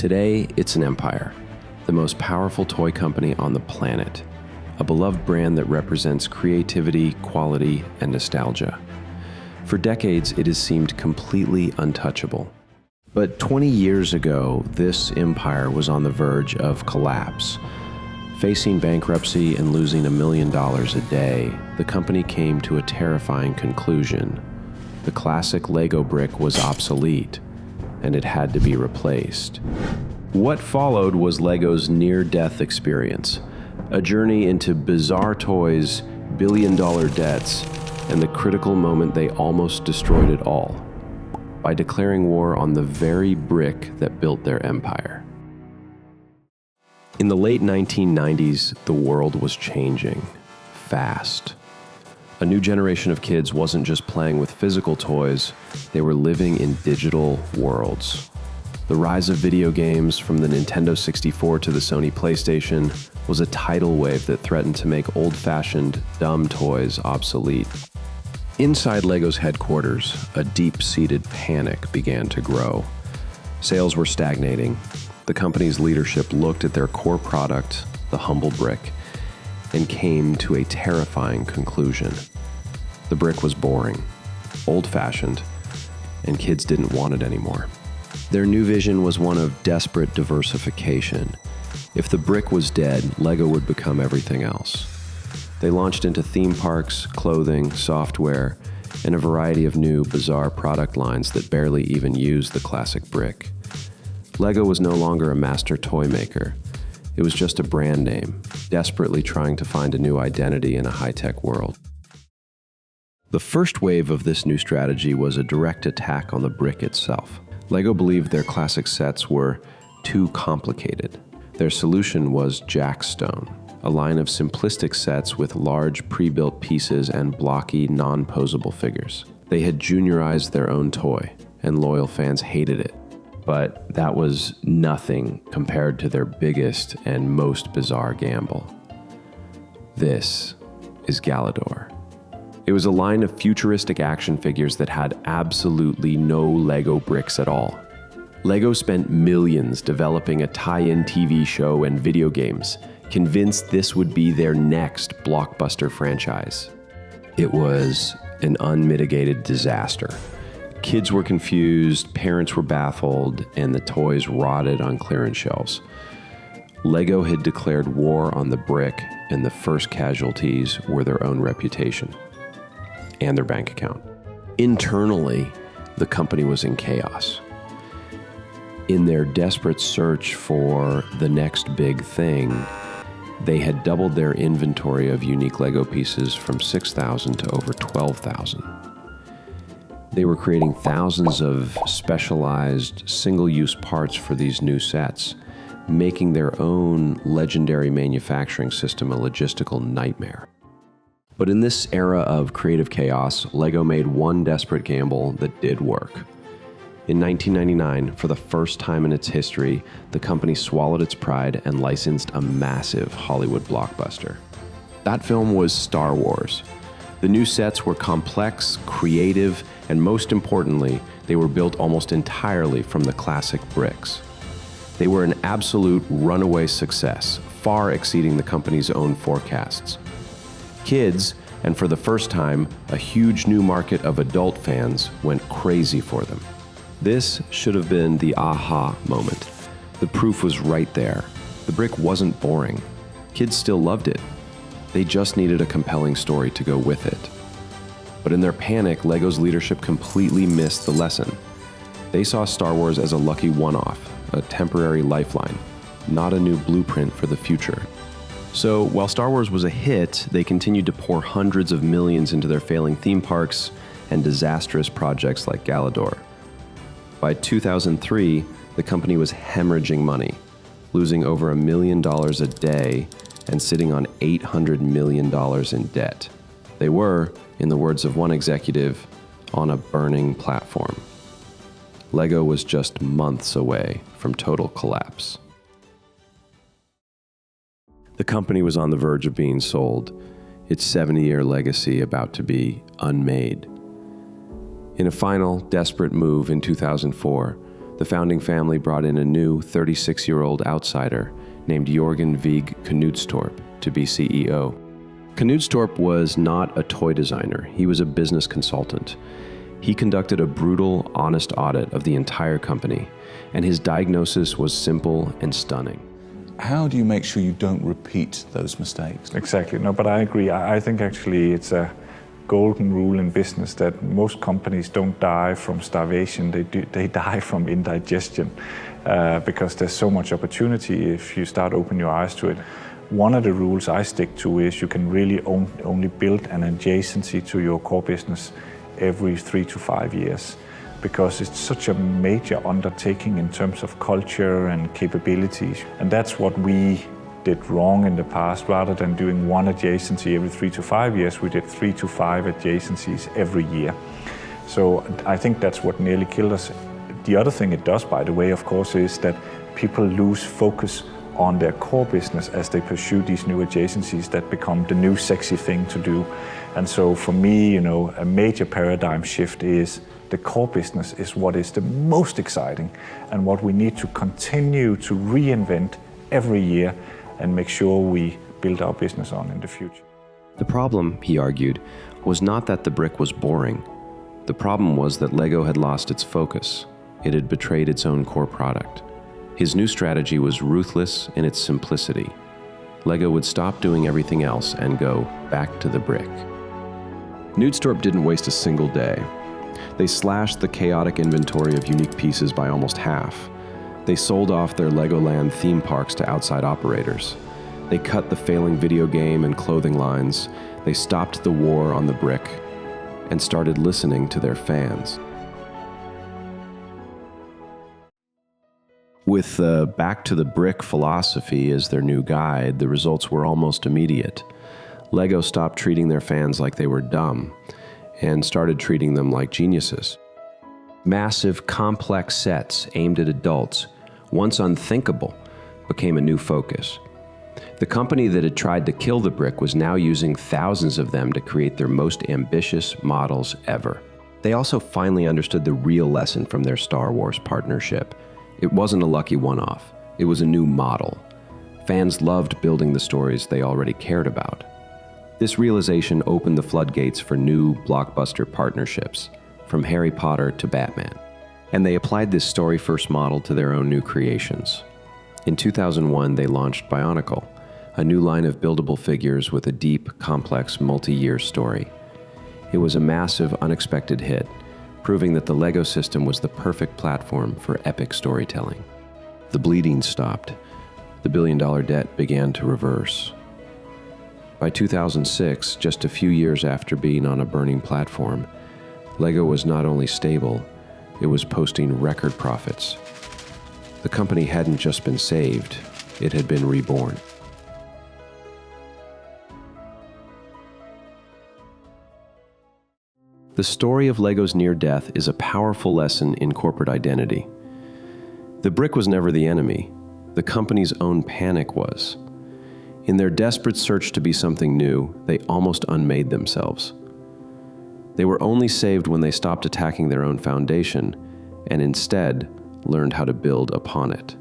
Today, it's an empire, the most powerful toy company on the planet, a beloved brand that represents creativity, quality, and nostalgia. For decades, it has seemed completely untouchable. But 20 years ago, this empire was on the verge of collapse. Facing bankruptcy and losing $1 million a day, the company came to a terrifying conclusion. The classic Lego brick was obsolete, and it had to be replaced. What followed was Lego's near-death experience, a journey into bizarre toys, billion-dollar debts, and the critical moment they almost destroyed it all, by declaring war on the very brick that built their empire. In the late 1990s, the world was changing, fast. A new generation of kids wasn't just playing with physical toys, they were living in digital worlds. The rise of video games, from the Nintendo 64 to the Sony PlayStation, was a tidal wave that threatened to make old-fashioned, dumb toys obsolete. Inside Lego's headquarters, a deep-seated panic began to grow. Sales were stagnating. The company's leadership looked at their core product, the humble brick, and came to a terrifying conclusion. The brick was boring, old-fashioned, and kids didn't want it anymore. Their new vision was one of desperate diversification. If the brick was dead, Lego would become everything else. They launched into theme parks, clothing, software, and a variety of new, bizarre product lines that barely even used the classic brick. Lego was no longer a master toy maker. It was just a brand name, desperately trying to find a new identity in a high-tech world. The first wave of this new strategy was a direct attack on the brick itself. Lego believed their classic sets were too complicated. Their solution was Jackstone, a line of simplistic sets with large pre-built pieces and blocky, non-posable figures. They had juniorized their own toy, and loyal fans hated it. But that was nothing compared to their biggest and most bizarre gamble. This is Galidor. It was a line of futuristic action figures that had absolutely no Lego bricks at all. Lego spent millions developing a tie-in TV show and video games, convinced this would be their next blockbuster franchise. It was an unmitigated disaster. Kids were confused, parents were baffled, and the toys rotted on clearance shelves. Lego had declared war on the brick, and the first casualties were their own reputation and their bank account. Internally, the company was in chaos. In their desperate search for the next big thing, they had doubled their inventory of unique Lego pieces from 6,000 to over 12,000. They were creating thousands of specialized, single-use parts for these new sets, making their own legendary manufacturing system a logistical nightmare. But in this era of creative chaos, Lego made one desperate gamble that did work. In 1999, for the first time in its history, the company swallowed its pride and licensed a massive Hollywood blockbuster. That film was Star Wars. The new sets were complex, creative, and most importantly, they were built almost entirely from the classic bricks. They were an absolute runaway success, far exceeding the company's own forecasts. Kids, and for the first time, a huge new market of adult fans, went crazy for them. This should have been the aha moment. The proof was right there. The brick wasn't boring. Kids still loved it. They just needed a compelling story to go with it. But in their panic, Lego's leadership completely missed the lesson. They saw Star Wars as a lucky one-off, a temporary lifeline, not a new blueprint for the future. So while Star Wars was a hit, they continued to pour hundreds of millions into their failing theme parks and disastrous projects like Galidor. By 2003, the company was hemorrhaging money, losing over $1 million a day and sitting on $800 million in debt. They were, in the words of one executive, on a burning platform. Lego was just months away from total collapse. The company was on the verge of being sold, its 70-year legacy about to be unmade. In a final, desperate move in 2004, The founding family brought in a new 36-year-old outsider named Jørgen Vig Knudstorp to be CEO. Knudstorp was not a toy designer, he was a business consultant. He conducted a brutal, honest audit of the entire company, and his diagnosis was simple and stunning. How do you make sure you don't repeat those mistakes? Exactly. No, but I agree. I think actually it's a golden rule in business that most companies don't die from starvation, they die from indigestion because there's so much opportunity if you start opening your eyes to it. One of the rules I stick to is you can really only build an adjacency to your core business every 3 to 5 years, because it's such a major undertaking in terms of culture and capabilities. And that's what we did wrong in the past. Rather than doing one adjacency every 3 to 5 years, we did 3 to 5 adjacencies every year. So I think that's what nearly killed us. The other thing it does, by the way, of course, is that people lose focus on their core business as they pursue these new adjacencies that become the new sexy thing to do. And so for me, a major paradigm shift is the core business is what is the most exciting and what we need to continue to reinvent every year and make sure we build our business on in the future. The problem, he argued, was not that the brick was boring. The problem was that Lego had lost its focus. It had betrayed its own core product. His new strategy was ruthless in its simplicity. Lego would stop doing everything else and go back to the brick. Knudstorp didn't waste a single day. They slashed the chaotic inventory of unique pieces by almost half. They sold off their Legoland theme parks to outside operators. They cut the failing video game and clothing lines. They stopped the war on the brick and started listening to their fans. With the back to the brick philosophy as their new guide, the results were almost immediate. Lego stopped treating their fans like they were dumb and started treating them like geniuses. Massive, complex sets aimed at adults, once unthinkable, became a new focus. The company that had tried to kill the brick was now using thousands of them to create their most ambitious models ever. They also finally understood the real lesson from their Star Wars partnership. It wasn't a lucky one-off. It was a new model. Fans loved building the stories they already cared about. This realization opened the floodgates for new blockbuster partnerships, from Harry Potter to Batman. And they applied this story-first model to their own new creations. In 2001, they launched Bionicle, a new line of buildable figures with a deep, complex, multi-year story. It was a massive, unexpected hit, proving that the Lego system was the perfect platform for epic storytelling. The bleeding stopped. The billion-dollar debt began to reverse. By 2006, just a few years after being on a burning platform, Lego was not only stable, it was posting record profits. The company hadn't just been saved, it had been reborn. The story of Lego's near death is a powerful lesson in corporate identity. The brick was never the enemy. The company's own panic was. In their desperate search to be something new, they almost unmade themselves. They were only saved when they stopped attacking their own foundation and instead learned how to build upon it.